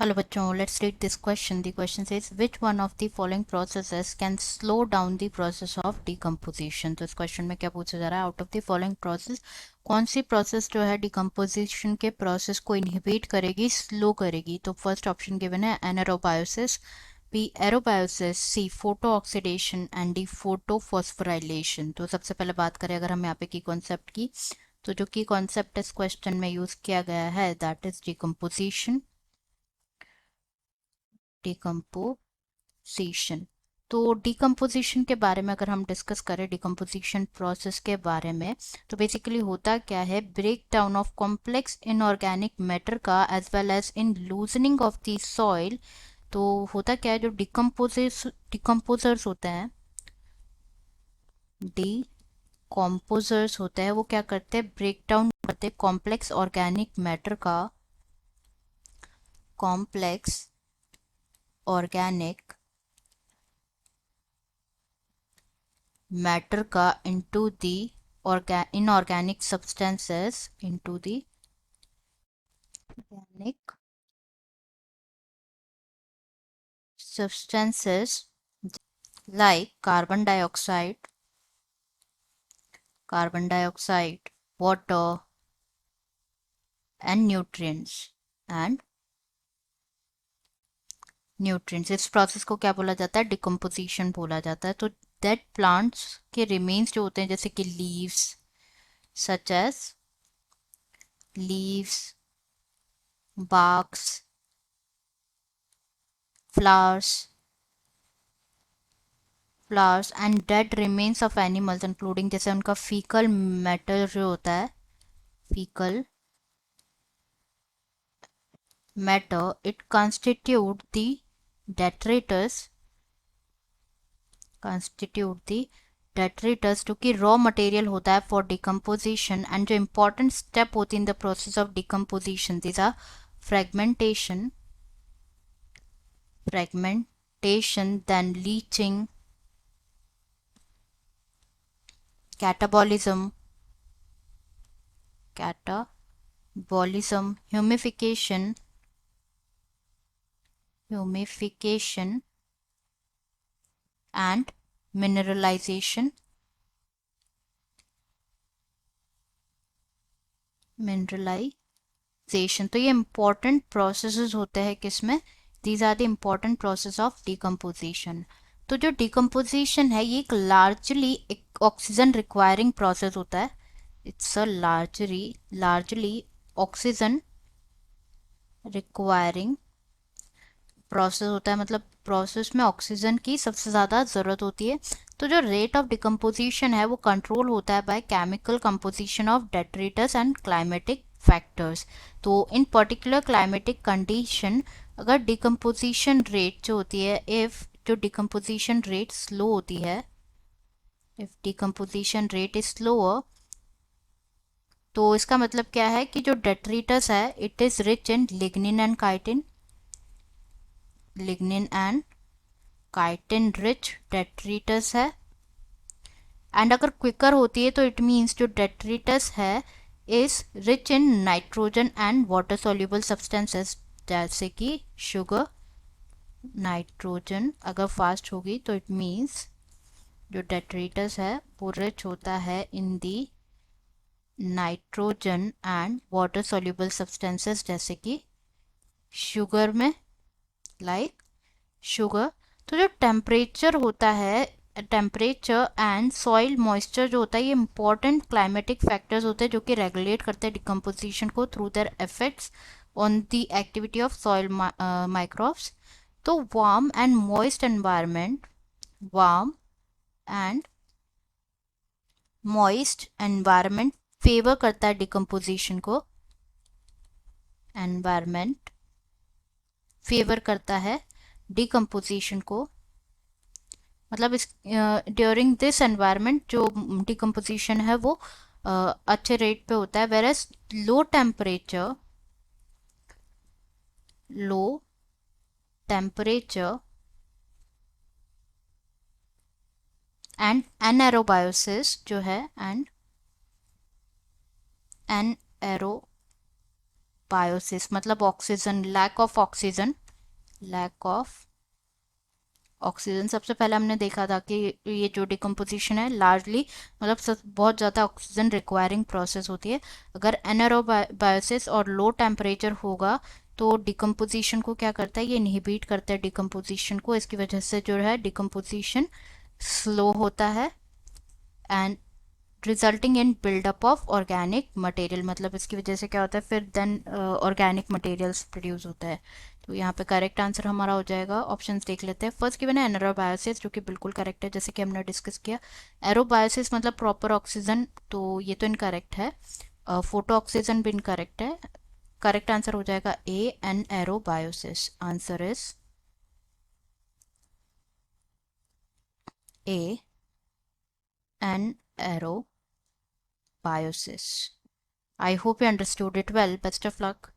Hello बच्चों, let's read this question. The question says which one of the following processes can slow down the process of decomposition. तो इस question में क्या पूछा जा रहा है, out of the following process कौन सी प्रोसेस जो है डिकम्पोजिशन के प्रोसेस को इनहिबिट करेगी, स्लो करेगी. तो फर्स्ट ऑप्शन गिवन है anaerobiosis, B aerobiosis, C photo oxidation and D photophosphorylation. तो सबसे पहले बात करें अगर हम यहाँ पे की कॉन्सेप्ट की, तो जो की कॉन्सेप्ट इस क्वेश्चन में यूज किया गया है दैट इज डिकम्पोजिशन. डिकम्पोजिशन, तो डिकम्पोजिशन के बारे में अगर हम डिस्कस करें डिकम्पोजिशन प्रोसेस के बारे में, तो बेसिकली होता क्या है, break down of complex inorganic matter का as well as in loosening of the soil. तो होता क्या है, जो डिकम्पोजर्स होते हैं, डिकम्पोजर्स होते हैं, वो क्या करते हैं, ब्रेक डाउन करते हैं कॉम्प्लेक्स ऑर्गेनिक मैटर का, कॉम्प्लेक्स ऑर्गेनिक मैटर का into the inorganic substances, into the organic substances like carbon dioxide, water and nutrients. इस प्रोसेस को क्या बोला जाता है, डिकम्पोजिशन बोला जाता है. तो डेड प्लांट्स के रिमेन्स जो होते हैं, जैसे कि leaves, such as leaves, barks, flowers and dead remains of animals including, जैसे उनका फीकल मैटर जो होता है, faecal matter, it constitute the detritus, जो कि रॉ मटेरियल होता है फॉर डिकम्पोजिशन. एंड जो इंपॉर्टेंट स्टेप होती है in the process of decomposition, this are fragmentation, then leaching, catabolism, humification, and mineralization. तो ये इंपॉर्टेंट प्रोसेसेस होते हैं किसमें, these are the important process of decomposition. तो जो डिकम्पोजिशन है ये एक लार्जली एक ऑक्सीजन रिक्वायरिंग प्रोसेस होता है. It's a largely oxygen requiring process होता है, मतलब प्रोसेस में ऑक्सीजन की सबसे ज़्यादा ज़रूरत होती है. तो जो रेट ऑफ डिकम्पोजिशन है वो कंट्रोल होता है by chemical composition of detritus and climatic factors. तो इन पर्टिकुलर क्लाइमेटिक कंडीशन अगर डिकम्पोजिशन रेट जो होती है, इफ़ जो डिकम्पोजिशन रेट स्लो होती है, if decomposition rate is slower, तो इसका मतलब क्या है कि जो डेट्रेटर्स है it is rich in lignin and chitin, rich detritus है. एंड अगर क्विकर होती है तो इट मीन्स जो डेट्रीटस है is rich in nitrogen and water soluble substances, जैसे कि शुगर. नाइट्रोजन अगर फास्ट होगी तो इट मीन्स जो डेट्रीटस है वो रिच होता है in the nitrogen and water soluble substances, जैसे कि शुगर में, लाइक शुगर. तो जो टेम्परेचर होता है, टेम्परेचर एंड सॉइल मॉइस्चर जो होता है, ये इंपॉर्टेंट क्लाइमेटिक फैक्टर्स होते हैं जो कि रेगुलेट करते हैं डिकम्पोजिशन को through their effects on the activity of soil microbes. तो warm and moist environment favour करता है डिकम्पोजिशन को, एनवायरनमेंट फेवर करता है डिकम्पोजिशन को. मतलब इस ड्यूरिंग दिस एनवायरनमेंट जो डिकम्पोजिशन है वो अच्छे रेट पे होता है. Whereas low temperature and anaerobiosis जो है, एंड एनारोबायोसिस बायोसिस मतलब oxygen, lack of oxygen, lack of oxygen. सबसे पहले हमने देखा था कि ये जो डिकम्पोजिशन है लार्जली मतलब बहुत ज़्यादा ऑक्सीजन रिक्वायरिंग प्रोसेस होती है। अगर एनारोबायोसिस और लो टेम्परेचर होगा तो डिकम्पोजिशन को क्या करता है, ये इनहिबिट करता है डिकम्पोजिशन को। इसकी वजह से जो है डिकम्पोजिशन स्लो होता है and resulting in buildup of organic material, मतलब इसकी वजह से क्या होता है फिर देन ऑर्गेनिक मटेरियल्स प्रोड्यूस होता है। तो यहाँ पे करेक्ट आंसर हमारा हो जाएगा, ऑप्शंस देख लेते हैं। फर्स्ट गिवन है एनारोबायोसिस, जो कि बिल्कुल करेक्ट है जैसे कि हमने डिस्कस किया। एरोबायोसिस मतलब प्रॉपर ऑक्सीजन, तो ये तो इनकरेक्ट है। फोटो ऑक्सीजन भी इनकरेक्ट है। करेक्ट आंसर हो जाएगा A, anaerobiosis. Answer is A, anaerobiosis. I hope you understood it well. Best of luck.